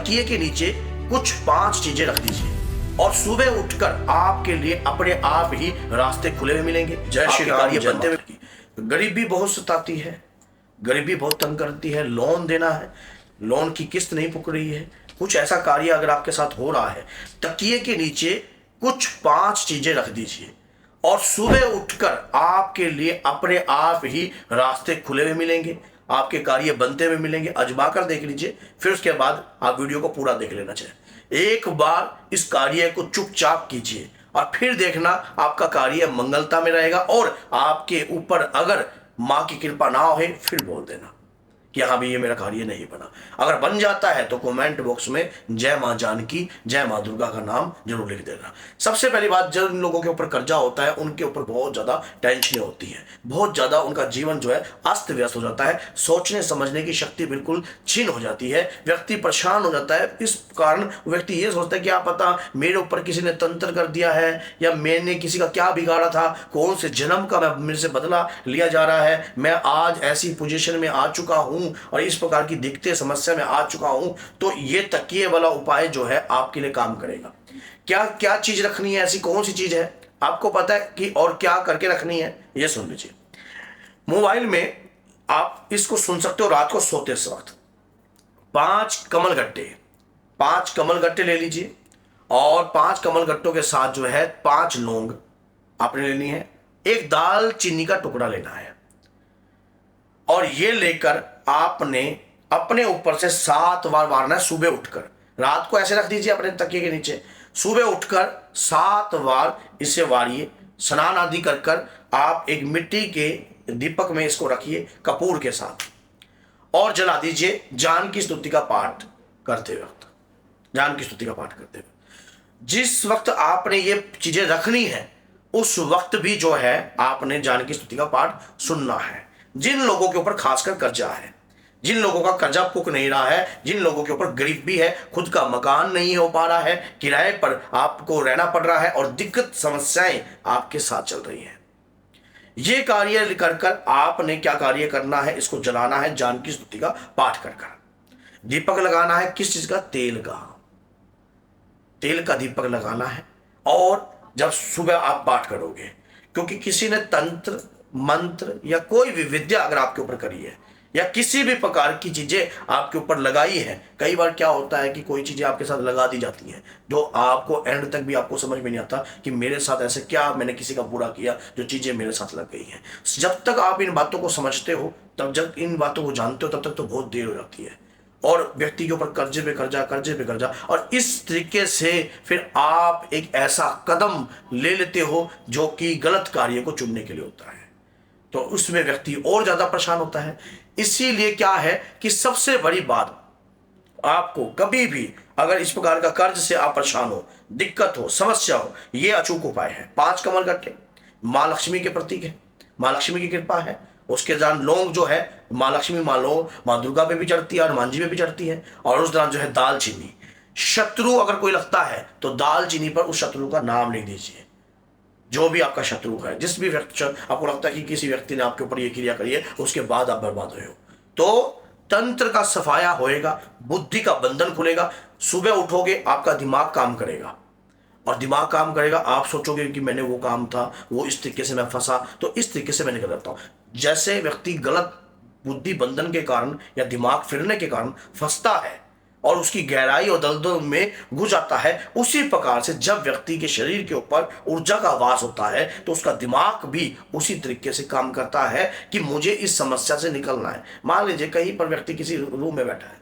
तकिए के नीचे कुछ 5 चीजें रख दीजिए और सुबह उठकर आपके लिए अपने आप ही रास्ते खुले हुए मिलेंगे। जय श्री राम। ये बनते हुए गरीबी बहुत सताती है, गरीबी बहुत तंग करती है, लोन देना है, लोन की किस्त नहीं पुक रही है, कुछ ऐसा कार्य अगर आपके साथ हो रहा है, तकिए के नीचे कुछ 5 चीजें रख दीजिए और सुबह उठकर आपके लिए अपने आप ही रास्ते खुले हुए मिलेंगे, आपके कार्य बनते हुए मिलेंगे। आजमा कर देख लीजिए, फिर उसके बाद आप वीडियो को पूरा देख लेना चाहिए। एक बार इस कार्य को चुपचाप कीजिए और फिर देखना आपका कार्य मंगलता में रहेगा। और आपके ऊपर अगर माँ की कृपा ना हो फिर बोल देना कि हाँ भी ये मेरा कार्य नहीं बना। अगर बन जाता है तो कमेंट बॉक्स में जय माँ जानकी, जय माँ दुर्गा का नाम जरूर लिख देना। सबसे पहली बात, जिन लोगों के ऊपर कर्जा होता है उनके ऊपर बहुत ज़्यादा टेंशन होती है, बहुत ज़्यादा उनका जीवन जो है अस्त व्यस्त हो जाता है, सोचने समझने की शक्ति बिल्कुल छीन हो जाती है, व्यक्ति परेशान हो जाता है। इस कारण व्यक्ति ये सोचता है कि आप पता मेरे ऊपर किसी ने तंत्र कर दिया है या मैंने किसी का क्या बिगाड़ा था, कौन से जन्म का मेरे से बदला लिया जा रहा है, मैं आज ऐसी पोजीशन में आ चुका हूँ और इस प्रकार की दिक्कतें समस्या में आ चुका हूं। तो ये तकिए वाला उपाय जो है आपके लिए काम करेगा। क्या क्या चीज रखनी है, ऐसी कौन सी चीज है आपको पता है कि और क्या करके रखनी है, ये सुन लीजिए। मोबाइल में आप इसको सुन सकते हो रात को सोते वक्त। 5 कमल गट्टे ले लीजिए और 5 कमल गट्टों के साथ जो है 5 लौंग आपने लेनी है, एक दाल चीनी का टुकड़ा लेना है और ये लेकर आपने अपने ऊपर से 7 बार मारना है। सुबह उठकर, रात को ऐसे रख दीजिए अपने तकिए के नीचे, सुबह उठकर 7 बार इसे वारिए। स्नान आदि कर आप एक मिट्टी के दीपक में इसको रखिए कपूर के साथ और जला दीजिए जानकी स्तुति का पाठ करते वक्त, जानकी स्तुति का पाठ करते हुए। जिस वक्त आपने ये चीजें रखनी है उस वक्त भी जो है आपने जानकी स्तुति का पाठ सुनना है। जिन लोगों के ऊपर खासकर कर्जा है, जिन लोगों का कर्जा पुक नहीं रहा है, जिन लोगों के ऊपर गरीबी है, खुद का मकान नहीं हो पा रहा है, किराए पर आपको रहना पड़ रहा है और दिक्कत समस्याएं आपके साथ चल रही हैं, ये कार्य कर आपने क्या कार्य करना है, इसको जलाना है जानकी स्तुति का पाठ कर। दीपक लगाना है किस चीज का, तेल का दीपक लगाना है। और जब सुबह आप पाठ करोगे, क्योंकि किसी ने तंत्र मंत्र या कोई भी विद्या अगर आपके ऊपर करी है या किसी भी प्रकार की चीजें आपके ऊपर लगाई है, कई बार क्या होता है कि कोई चीजें आपके साथ लगा दी जाती हैं जो आपको एंड तक भी आपको समझ में नहीं आता कि मेरे साथ ऐसे क्या मैंने किसी का बुरा किया जो चीजें मेरे साथ लग गई हैं। जब तक आप इन बातों को समझते हो, तब जब इन बातों को जानते हो, तब तक तो बहुत देर हो जाती है और व्यक्ति के ऊपर कर्जे पे कर्जा और इस तरीके से फिर आप एक ऐसा कदम ले लेते हो जो कि गलत कार्य को चुनने के लिए होता है, तो उसमें व्यक्ति और ज्यादा परेशान होता है। इसीलिए क्या है कि सबसे बड़ी बात, आपको कभी भी अगर इस प्रकार का कर्ज से आप परेशान हो, दिक्कत हो, समस्या हो, ये अचूक उपाय है। 5 कमल गट्टे माँ लक्ष्मी के प्रतीक है, माँ लक्ष्मी की कृपा है। उसके दौरान लौंग जो है माँ लक्ष्मी, माँ दुर्गा पे भी चढ़ती है और हनुमान जी पे भी चढ़ती है। और उस दौरान जो है दाल चीनी, शत्रु अगर कोई लगता है तो दाल चीनी पर उस शत्रु का नाम लिख दीजिए। जो भी आपका शत्रु है, जिस भी व्यक्ति आपको लगता है कि किसी व्यक्ति ने आपके ऊपर ये क्रिया करी है, उसके बाद आप बर्बाद हुए हो, तो तंत्र का सफाया होएगा, बुद्धि का बंधन खुलेगा। सुबह उठोगे आपका दिमाग काम करेगा और दिमाग काम करेगा, आप सोचोगे कि मैंने वो काम था, वो इस तरीके से मैं फंसा, तो इस तरीके से मैं निकल जाता हूँ। जैसे व्यक्ति गलत बुद्धि बंधन के कारण या दिमाग फिरने के कारण फंसता है और उसकी गहराई और दलदल में घुस जाता है, उसी प्रकार से जब व्यक्ति के शरीर के ऊपर ऊर्जा का वास होता है तो उसका दिमाग भी उसी तरीके से काम करता है कि मुझे इस समस्या से निकलना है। मान लीजिए कहीं पर व्यक्ति किसी रूम में बैठा है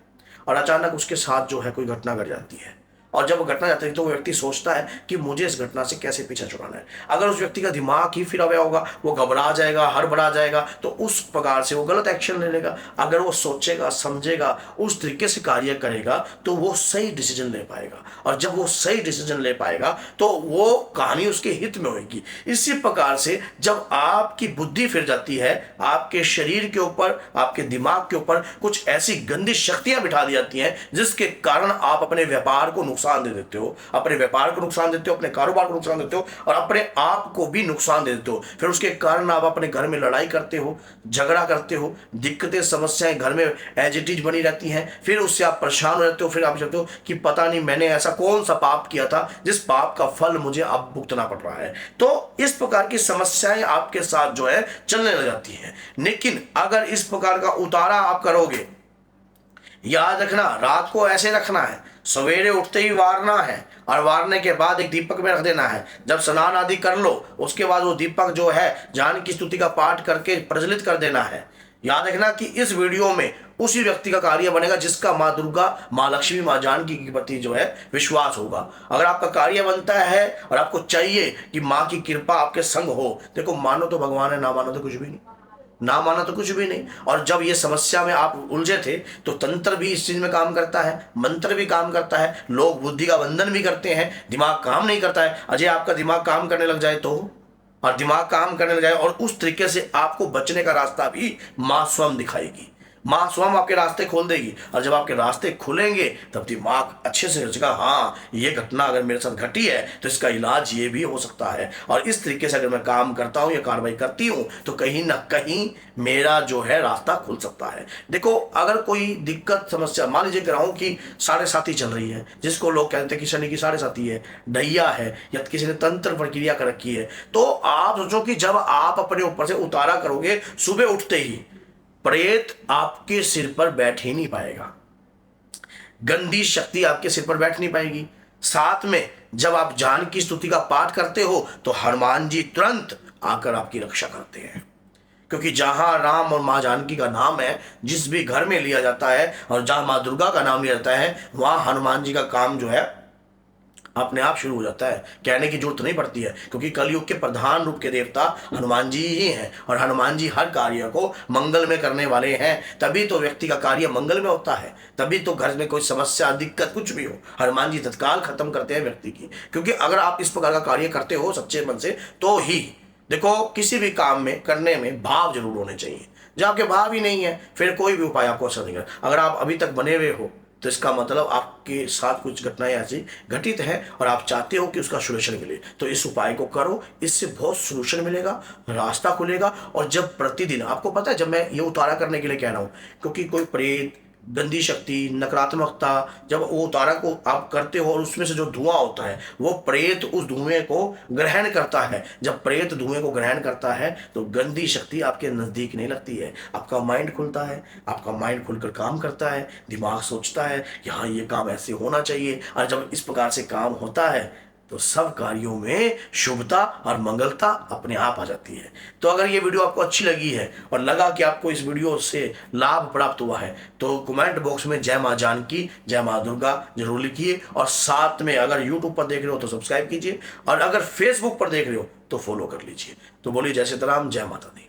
और अचानक उसके साथ जो है कोई घटना घट जाती है, और जब घटना जाती है तो वो व्यक्ति सोचता है कि मुझे इस घटना से कैसे पीछा छुड़ाना है। अगर उस व्यक्ति का दिमाग ही फिरा हुआ होगा, वो घबरा जाएगा, हड़बड़ा जाएगा, तो उस प्रकार से वो गलत एक्शन ले लेगा। अगर वो सोचेगा, समझेगा, उस तरीके से कार्य करेगा तो वो सही डिसीजन ले पाएगा, और जब वो सही डिसीजन ले पाएगा तो वो कहानी उसके हित में होगी। इसी प्रकार से जब आपकी बुद्धि फिर जाती है, आपके शरीर के ऊपर, आपके दिमाग के ऊपर कुछ ऐसी गंदी शक्तियां बिठा दी जाती हैं जिसके कारण आप अपने व्यापार को नुकसान दे देते हो, अपने व्यापार को नुकसान देते हो, अपने कारोबार को नुकसान देते हो और अपने आप को भी नुकसान दे देते हो। फिर उसके कारण आप अपने घर में लड़ाई करते हो, झगड़ा करते हो, दिक्कतें समस्याएं घर में एज इट इज बनी रहती हैं। फिर उससे आप परेशान हो जाते हो। फिर आप चाहते हो कि पता नहीं मैंने ऐसा कौन सा पाप किया था जिस पाप का फल मुझे अब भुगतना पड़ रहा है। तो इस प्रकार की समस्याएं आपके साथ जो है चलने लग जाती हैं। लेकिन अगर इस प्रकार का उतारा आप करोगे, याद रखना रात को ऐसे रखना है, सवेरे उठते ही वारना है और वारने के बाद एक दीपक में रख देना है। जब स्नान आदि कर लो उसके बाद वो दीपक जो है जान की स्तुति का पाठ करके प्रज्वलित कर देना है। याद रखना कि इस वीडियो में उसी व्यक्ति का कार्य बनेगा जिसका माँ दुर्गा, माँ लक्ष्मी, माँ जानकी के प्रति जो है विश्वास होगा। अगर आपका कार्य बनता है और आपको चाहिए कि माँ की कृपा आपके संग हो, देखो मानो तो भगवान है, ना मानो तो कुछ भी नहीं, ना माना तो कुछ भी नहीं। और जब ये समस्या में आप उलझे थे तो तंत्र भी इस चीज में काम करता है, मंत्र भी काम करता है, लोग बुद्धि का बंधन भी करते हैं, दिमाग काम नहीं करता है। अजय आपका दिमाग काम करने लग जाए तो, और दिमाग काम करने लग जाए और उस तरीके से आपको बचने का रास्ता भी माँ स्वयं दिखाएगी, माँ स्वयं आपके रास्ते खोल देगी। और जब आपके रास्ते खुलेंगे तब दिमाग अच्छे से सोचेगा, हाँ ये घटना अगर मेरे साथ घटी है तो इसका इलाज ये भी हो सकता है। और इस तरीके से अगर मैं काम करता हूँ या कार्रवाई करती हूँ तो कहीं ना कहीं मेरा जो है रास्ता खुल सकता है। देखो अगर कोई दिक्कत समस्या, मान लीजिए ग्रहों की 7.5 चल रही है, जिसको लोग कहते हैं कि शनि की 7.5 है, ढैया है या किसी ने तंत्र प्रक्रिया कर रखी है, तो आप सोचो कि जब आप अपने ऊपर से उतारा करोगे, सुबह उठते ही प्रेत आपके सिर पर बैठ ही नहीं पाएगा, गंदी शक्ति आपके सिर पर बैठ नहीं पाएगी। साथ में जब आप जान की स्तुति का पाठ करते हो तो हनुमान जी तुरंत आकर आपकी रक्षा करते हैं, क्योंकि जहां राम और माँ जानकी का नाम है, जिस भी घर में लिया जाता है और जहां माँ दुर्गा का नाम लिया जाता है, वहां हनुमान जी का काम जो है अपने आप शुरू हो जाता है। कहने की जरूरत नहीं पड़ती है, क्योंकि कलयुग के प्रधान रूप के देवता हनुमान जी ही हैं और हनुमान जी हर कार्य को मंगल में करने वाले हैं। तभी तो व्यक्ति का कार्य मंगल में होता है, तभी तो घर में कोई समस्या, दिक्कत कुछ भी हो, हनुमान जी तत्काल खत्म करते हैं व्यक्ति की। क्योंकि अगर आप इस प्रकार का कार्य करते हो सच्चे मन से तो ही, देखो किसी भी काम में करने में भाव जरूर होने चाहिए। जब आपके भाव ही नहीं है फिर कोई भी उपाय आपको असर नहीं करेगा। अगर आप अभी तक बने हुए हो तो इसका मतलब आपके साथ कुछ घटनाएं ऐसी घटित हैं और आप चाहते हो कि उसका सोल्यूशन मिले, तो इस उपाय को करो, इससे बहुत सोल्यूशन मिलेगा, रास्ता खुलेगा। और जब प्रतिदिन, आपको पता है जब मैं ये उतारा करने के लिए कह रहा हूँ, क्योंकि कोई प्रेत, गंदी शक्ति, नकारात्मकता, जब वो उतारा को आप करते हो और उसमें से जो धुआं होता है वो प्रेत उस धुएं को ग्रहण करता है। जब प्रेत धुएं को ग्रहण करता है तो गंदी शक्ति आपके नज़दीक नहीं लगती है, आपका माइंड खुलता है, आपका माइंड खुलकर काम करता है, दिमाग सोचता है यहाँ ये काम ऐसे होना चाहिए। और जब इस प्रकार से काम होता है तो सब कार्यों में शुभता और मंगलता अपने आप आ जाती है। तो अगर ये वीडियो आपको अच्छी लगी है और लगा कि आपको इस वीडियो से लाभ प्राप्त हुआ है तो कमेंट बॉक्स में जय माँ जानकी, जय माँ दुर्गा जरूर लिखिए। और साथ में अगर यूट्यूब पर देख रहे हो तो सब्सक्राइब कीजिए और अगर फेसबुक पर देख रहे हो तो फॉलो कर लीजिए। तो बोलिए जय सीताराम, जय माता दी।